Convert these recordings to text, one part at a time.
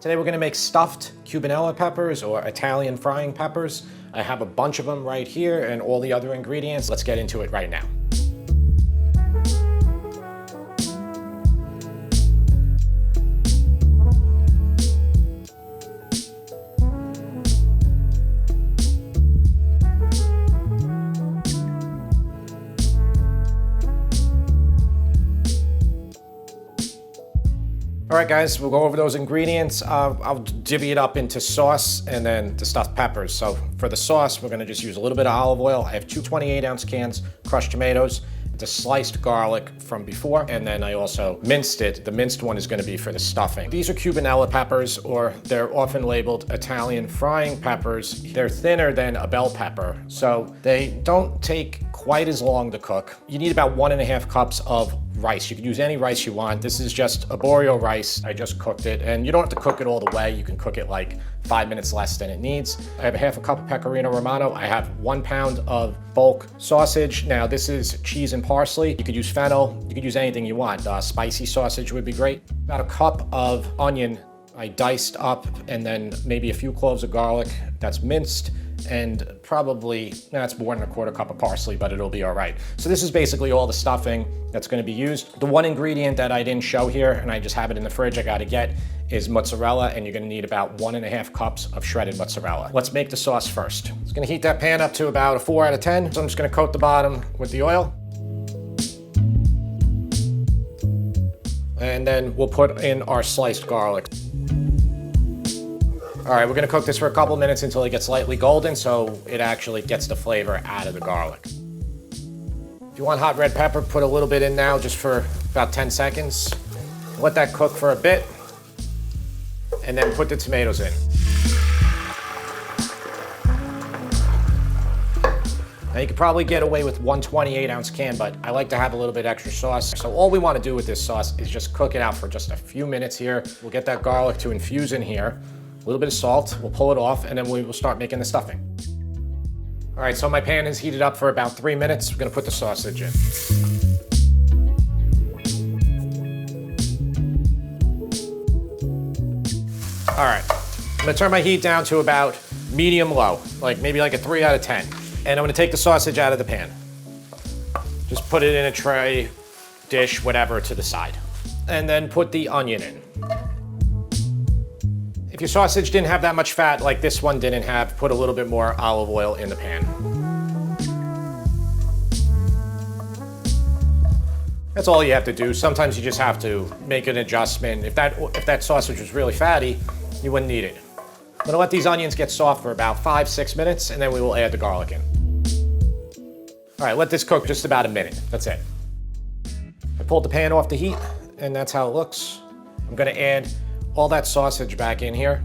Today we're going to make stuffed cubanelle peppers or Italian frying peppers. I have a bunch of them right here and all the other ingredients. Let's get into it right now. All right, guys, we'll go over those ingredients. I'll divvy it up into sauce and then the stuffed peppers. So for the sauce, we're gonna just use a little bit of olive oil. I have two 28-ounce cans, crushed tomatoes, the sliced garlic from before, and then I also minced it. The minced one is gonna be for the stuffing. These are cubanelle peppers, or they're often labeled Italian frying peppers. They're thinner than a bell pepper, so they don't take quite as long to cook. You need about 1.5 cups of rice. You can use any rice you want. This is just arborio rice. I just cooked it, and you don't have to cook it all the way. You can cook it like 5 minutes less than it needs. I have a 1/2 cup of Pecorino Romano. I have 1 pound of bulk sausage. Now this is cheese and parsley. You could use fennel. You could use anything you want. Spicy sausage would be great. About 1 cup of onion I diced up, and then maybe a few cloves of garlic that's minced, and probably, that's more than 1/4 cup of parsley, but it'll be all right. So this is basically all the stuffing that's gonna be used. The one ingredient that I didn't show here, and I just have it in the fridge I gotta get, is mozzarella, and you're gonna need about 1.5 cups of shredded mozzarella. Let's make the sauce first. It's gonna heat that pan up to about a 4 out of 10. So I'm just gonna coat the bottom with the oil. And then we'll put in our sliced garlic. All right, we're gonna cook this for a couple minutes until it gets lightly golden so it actually gets the flavor out of the garlic. If you want hot red pepper, put a little bit in now just for about 10 seconds. Let that cook for a bit, and then put the tomatoes in. Now you could probably get away with 1 28-ounce can, but I like to have a little bit extra sauce. So all we wanna do with this sauce is just cook it out for just a few minutes here. We'll get that garlic to infuse in here. A little bit of salt, we'll pull it off, and then we will start making the stuffing. All right, so my pan is heated up for about 3 minutes. We're gonna put the sausage in. All right, I'm gonna turn my heat down to about medium-low, maybe like a 3 out of 10. And I'm gonna take the sausage out of the pan. Just put it in a tray, dish, whatever, to the side. And then put the onion in. If your sausage didn't have that much fat like this one didn't have, put a little bit more olive oil in the pan. That's all you have to do. Sometimes you just have to make an adjustment. If that sausage was really fatty, you wouldn't need it. I'm gonna let these onions get soft for about 5-6 minutes, and then we will add the garlic in. All right, let this cook just about a minute. That's it. I pulled the pan off the heat, and that's how it looks. I'm gonna add all that sausage back in here.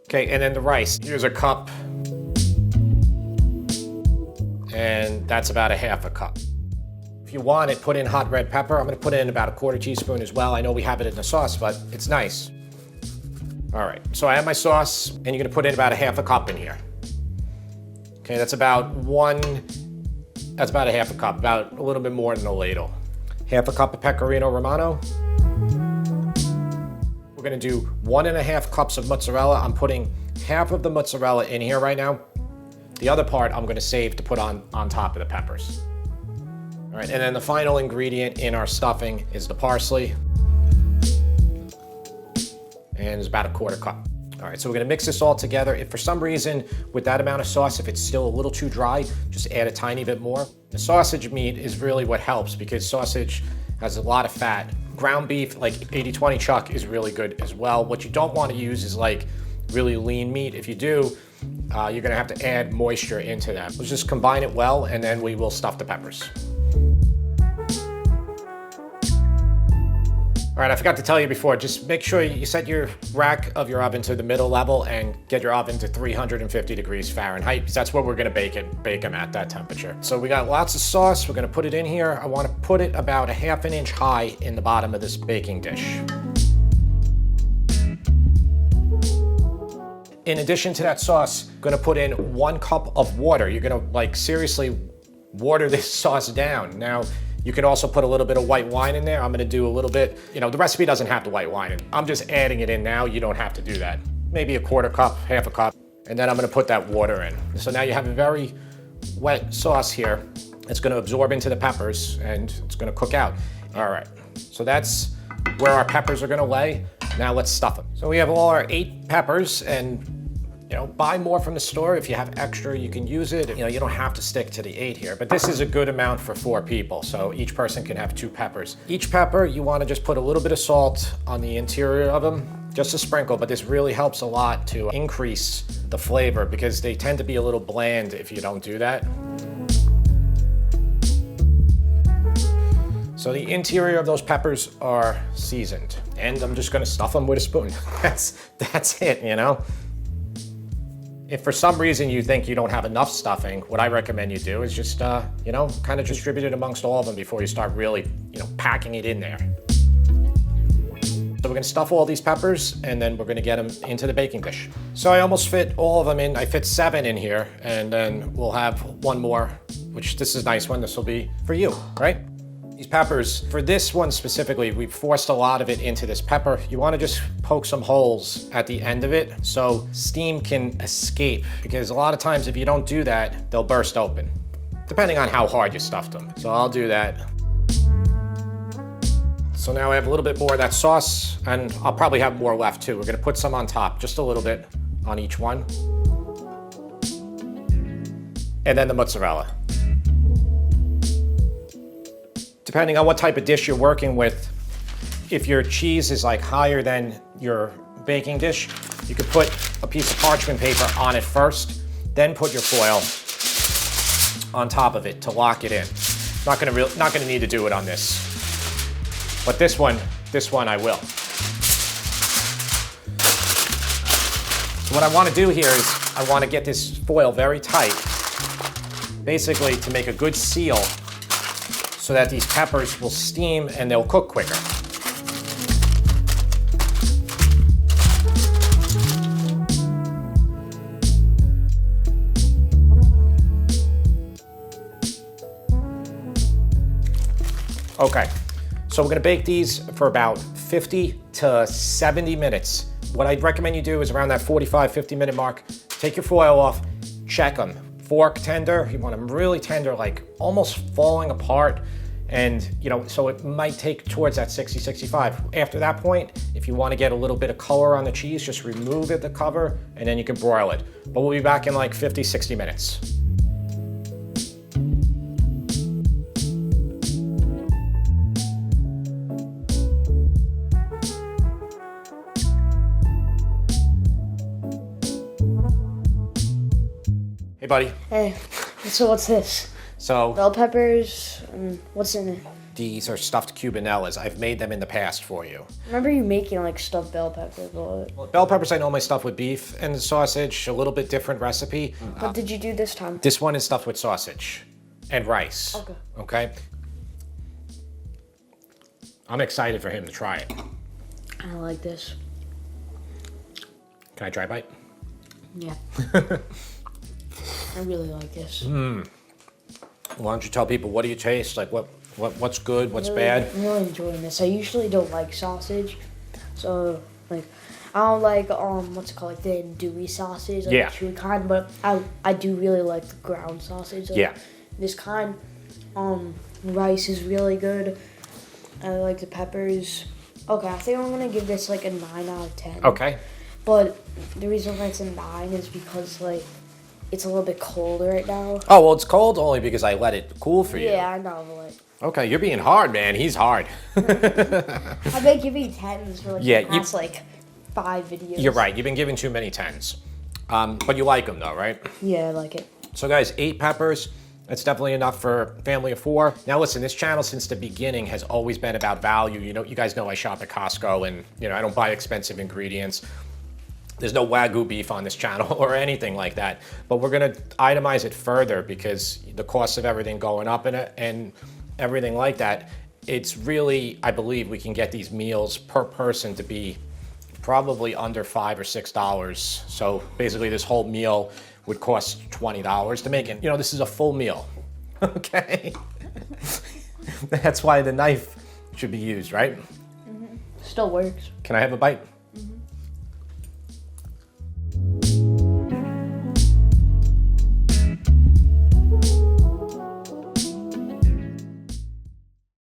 Okay, and then the rice. Here's a cup. And that's about a 1/2 cup. If you want it, put in hot red pepper. I'm gonna put in about a 1/4 teaspoon as well. I know we have it in the sauce, but it's nice. All right, so I have my sauce, and you're gonna put in about a 1/2 cup in here. Okay, that's about a 1/2 cup, about a little bit more than a ladle. 1/2 cup of Pecorino Romano. We're gonna do 1.5 cups of mozzarella. I'm putting half of the mozzarella in here right now. The other part I'm gonna save to put on top of the peppers. All right, and then the final ingredient in our stuffing is the parsley. And it's about a 1/4 cup. All right, so we're gonna mix this all together. If for some reason, with that amount of sauce, if it's still a little too dry, just add a tiny bit more. The sausage meat is really what helps because sausage has a lot of fat. Ground beef, like 80/20 chuck, is really good as well. What you don't want to use is like really lean meat. If you do, you're gonna have to add moisture into that. Let's just combine it well, and then we will stuff the peppers. All right, I forgot to tell you before, just make sure you set your rack of your oven to the middle level and get your oven to 350 degrees Fahrenheit, because that's where we're gonna bake them at that temperature. So we got lots of sauce, we're gonna put it in here. I wanna put it about a 1/2 inch high in the bottom of this baking dish. In addition to that sauce, I'm gonna put in 1 cup of water. You're gonna seriously water this sauce down. Now, You can also put a little bit of white wine in there. I'm gonna do a little bit, you know, the recipe doesn't have the white wine in. I'm just adding it in now. You don't have to do that. Maybe a quarter cup, half a cup, and then I'm gonna put that water in. So now you have a very wet sauce here. It's gonna absorb into the peppers and it's gonna cook out. All right, so that's where our peppers are gonna lay. Now let's stuff them. So we have all our 8 peppers, and you know, buy more from the store. If you have extra, you can use it. You know, you don't have to stick to the 8 here, but this is a good amount for 4 people. So each person can have 2 peppers. Each pepper, you wanna just put a little bit of salt on the interior of them, just a sprinkle, but this really helps a lot to increase the flavor because they tend to be a little bland if you don't do that. So the interior of those peppers are seasoned, and I'm just gonna stuff them with a spoon. That's it, you know? If for some reason you think you don't have enough stuffing, what I recommend you do is just, you know, kind of distribute it amongst all of them before you start really, you know, packing it in there. So we're gonna stuff all these peppers, and then we're gonna get them into the baking dish. So I almost fit all of them in. I fit 7 in here, and then we'll have 1 more, which this is a nice one. This will be for you, right? These peppers, for this one specifically, we forced a lot of it into this pepper. You wanna just poke some holes at the end of it so steam can escape, because a lot of times if you don't do that, they'll burst open, depending on how hard you stuffed them. So I'll do that. So now I have a little bit more of that sauce, and I'll probably have more left too. We're gonna put some on top, just a little bit on each one. And then the mozzarella. Depending on what type of dish you're working with, if your cheese is like higher than your baking dish, you could put a piece of parchment paper on it first, then put your foil on top of it to lock it in. Not gonna need to do it on this. But this one I will. So what I wanna do here is I wanna get this foil very tight, basically to make a good seal so that these peppers will steam and they'll cook quicker. Okay, so we're gonna bake these for about 50 to 70 minutes. What I'd recommend you do is around that 45, 50-minute mark, take your foil off, check them. Fork tender, you want them really tender, like almost falling apart. And, you know, so it might take towards that 60, 65. After that point, if you want to get a little bit of color on the cheese, just remove the cover, and then you can broil it. But we'll be back in like 50, 60 minutes. Hey, buddy. Hey, so what's this? So Bell peppers, what's in it? these are stuffed cubanelles. I've made them in the past for you. Remember you making like stuffed bell peppers? Bell peppers I normally stuff with beef and sausage, a little bit different recipe. What did you do this time? This one is stuffed with sausage and rice. Okay. Okay? I'm excited for him to try it. I like this. Can I try a bite? Yeah. I really like this. Why don't you tell people, what do you taste? Like what's good, what's bad? I'm really enjoying this. I usually don't like sausage. So like I don't like what's it called, like the andouille sausage, like Yeah. the chewy kind, but I do really like the ground sausage. Like, Yeah. This kind. Rice is really good. I like the peppers. Okay, I think I'm gonna give this like a 9 out of 10. Okay. But the reason why it's a 9 is because like it's a little bit colder right now. Oh, well, it's cold only because I let it cool for you. Yeah, I know, but like Okay, you're being hard, man. He's hard. I've been giving 10s for like Yeah, the past like 5 videos. You're right. You've been giving too many 10s. But you like them, though, right? Yeah, I like it. So, guys, 8 peppers. That's definitely enough for a family of 4. Now, listen, this channel since the beginning has always been about value. You know, you guys know I shop at Costco, and you know I don't buy expensive ingredients. There's no Wagyu beef on this channel or anything like that. But we're gonna itemize it further because the cost of everything going up and everything like that. It's really, I believe, we can get these meals per person to be probably under $5 or $6. So basically, this whole meal would cost $20 to make it. You know, this is a full meal, okay? That's why the knife should be used, right? Still works. Can I have a bite?